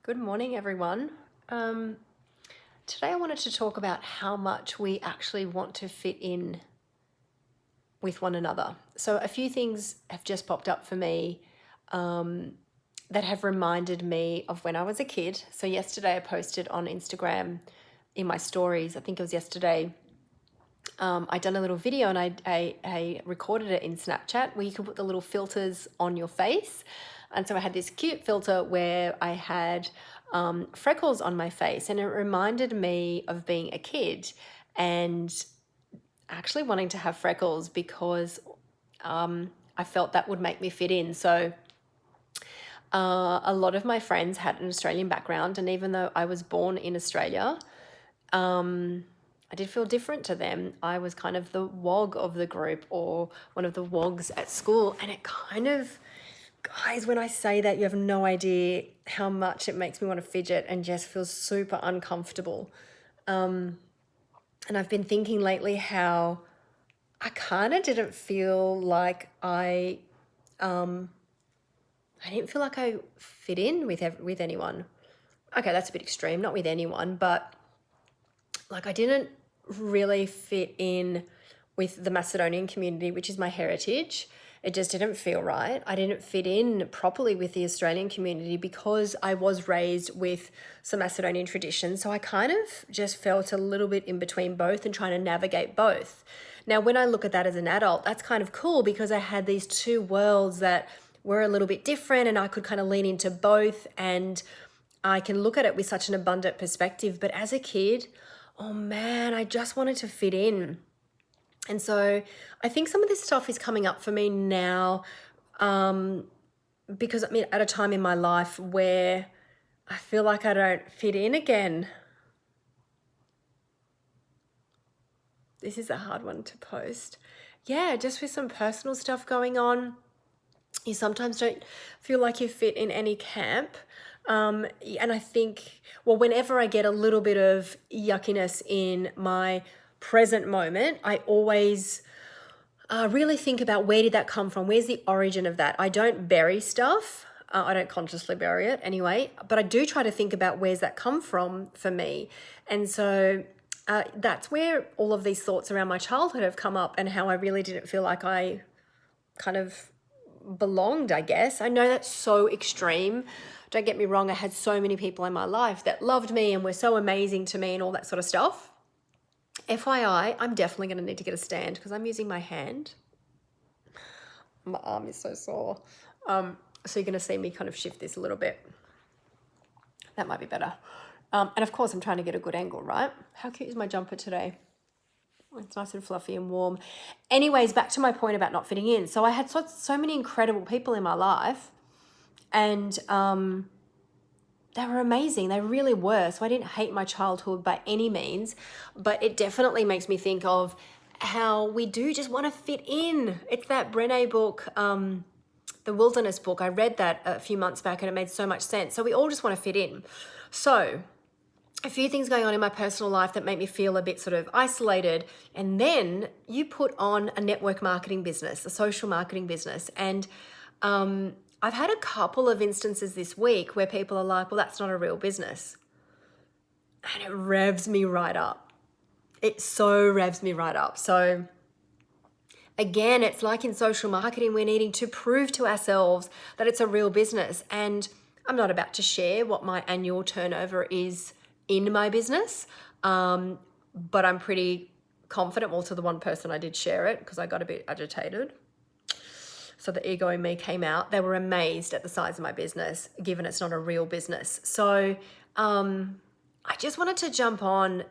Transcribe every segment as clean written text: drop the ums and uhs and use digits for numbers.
Good morning, everyone. Um, Today I wanted to talk about how much we actually want to fit in with one another. So, a few things have just popped up for me that have reminded me of when I was a kid. So, yesterday I posted on Instagram in my stories, I think it was yesterday. I done a little video and I recorded it in Snapchat where you can put the little filters on your face. And so I had this cute filter where I had freckles on my face, and it reminded me of being a kid and actually wanting to have freckles because I felt that would make me fit in. So a lot of my friends had an Australian background, and even though I was born in Australia, I did feel different to them. I was kind of the wog of the group or one of the wogs at school. And it kind of, guys, when I say that, you have no idea how much it makes me want to fidget and just feel super uncomfortable. And I've been thinking lately how I kind of didn't feel like I didn't feel like I fit in with anyone. Okay, that's a bit extreme, not with anyone, but like I didn't really fit in with the Macedonian community, which is my heritage. It just didn't feel right. I didn't fit in properly with the Australian community because I was raised with some Macedonian traditions. So I kind of just felt a little bit in between both and trying to navigate both. Now, when I look at that as an adult, that's kind of cool because I had these two worlds that were a little bit different and I could kind of lean into both, and I can look at it with such an abundant perspective. But as a kid, oh man, I just wanted to fit in. And so I think some of this stuff is coming up for me now because I'm at a time in my life where I feel like I don't fit in again. This is a hard one to post. Yeah, just with some personal stuff going on. You sometimes don't feel like you fit in any camp. And I think, well, whenever I get a little bit of yuckiness in my present moment, I always really think about where did that come from? Where's the origin of that? I don't bury stuff. I don't consciously bury it anyway, but I do try to think about where's that come from for me. And so that's where all of these thoughts around my childhood have come up and how I really didn't feel like I kind of belonged, I guess. I know that's so extreme. Don't get me wrong, I had so many people in my life that loved me and were so amazing to me and all that sort of stuff. FYI, I'm definitely going to need to get a stand because I'm using my hand. My arm is so sore. So you're going to see me kind of shift this a little bit. That might be better. And of course, I'm trying to get a good angle, right? How cute is my jumper today? It's nice and fluffy and warm. Anyways, back to my point about not fitting in. So I had so many incredible people in my life, and they were amazing. They really were. So I didn't hate my childhood by any means, but it definitely makes me think of how we do just want to fit in. It's that Brené book, the Wilderness book. I read that a few months back and it made so much sense. So we all just want to fit in. So a few things going on in my personal life that make me feel a bit sort of isolated. And then you put on a network marketing business, a social marketing business. And I've had a couple of instances this week where people are like, well, that's not a real business. And it revs me right up. It so revs me right up. So again, it's like in social marketing, we're needing to prove to ourselves that it's a real business. And I'm not about to share what my annual turnover is in my business, but I'm pretty confident. Well, to the one person I did share it because I got a bit agitated. So the ego in me came out. They were amazed at the size of my business, given it's not a real business. So I just wanted to jump on,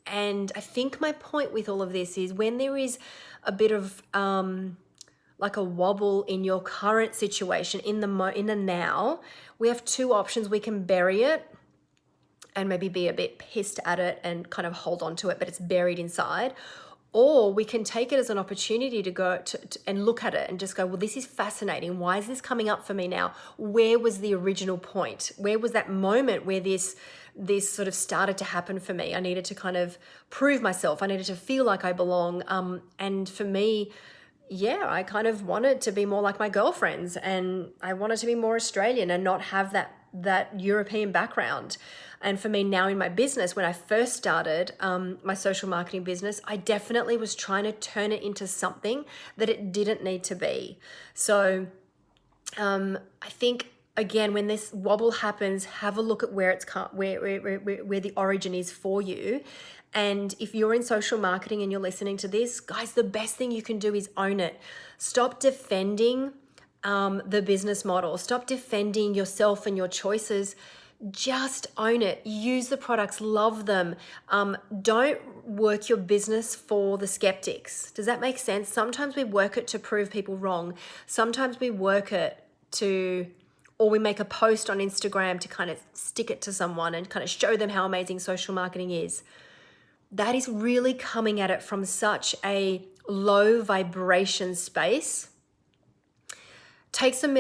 and I think my point with all of this is when there is a bit of like a wobble in your current situation, in the now, we have two options. We can bury it and maybe be a bit pissed at it and kind of hold on to it, but it's buried inside. Or we can take it as an opportunity to go and look at it and just go, well, this is fascinating. Why is this coming up for me now? Where was the original point? Where was that moment where this sort of started to happen for me? I needed to kind of prove myself. I needed to feel like I belong. And for me, yeah, I kind of wanted to be more like my girlfriends, and I wanted to be more Australian and not have that European background. And for me now in my business, when I first started my social marketing business, I definitely was trying to turn it into something that it didn't need to be. So I think, again, when this wobble happens, have a look at where where the origin is for you. And if you're in social marketing and you're listening to this, guys, the best thing you can do is own it. Stop defending the business model. Stop defending yourself and your choices. Just own it. Use the products, love them. Don't work your business for the skeptics. Does that make sense? Sometimes we work it to prove people wrong. Sometimes we work it or we make a post on Instagram to kind of stick it to someone and kind of show them how amazing social marketing is. That is really coming at it from such a low vibration space. Take some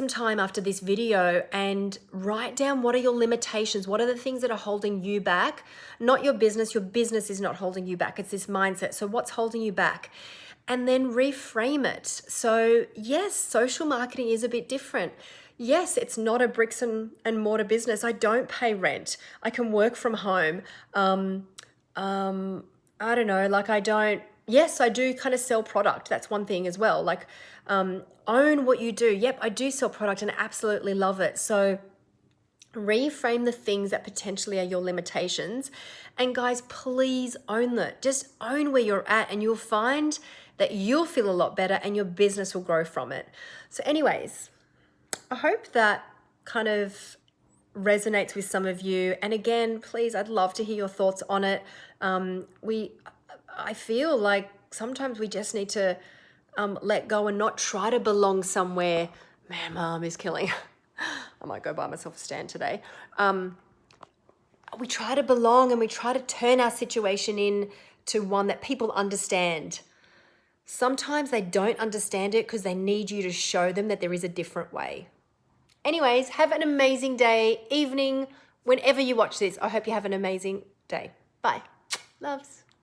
time after this video and write down, what are your limitations? What are the things that are holding you back? Not your business. Your business is not holding you back. It's this mindset. So what's holding you back? And then reframe it. So yes, social marketing is a bit different. Yes, it's not a bricks and mortar business. I don't pay rent. I can work from home. I don't know, like yes, I do kind of sell product. That's one thing as well. Like, own what you do. Yep, I do sell product and I absolutely love it. So reframe the things that potentially are your limitations. And guys, please own that. Just own where you're at and you'll find that you'll feel a lot better and your business will grow from it. So anyways, I hope that kind of resonates with some of you. And again, please, I'd love to hear your thoughts on it. I feel like sometimes we just need to let go and not try to belong somewhere. Man, mom is killing. I might go buy myself a stand today. We try to belong and we try to turn our situation into one that people understand. Sometimes they don't understand it because they need you to show them that there is a different way. Anyways, have an amazing day, evening, whenever you watch this. I hope you have an amazing day. Bye. Loves.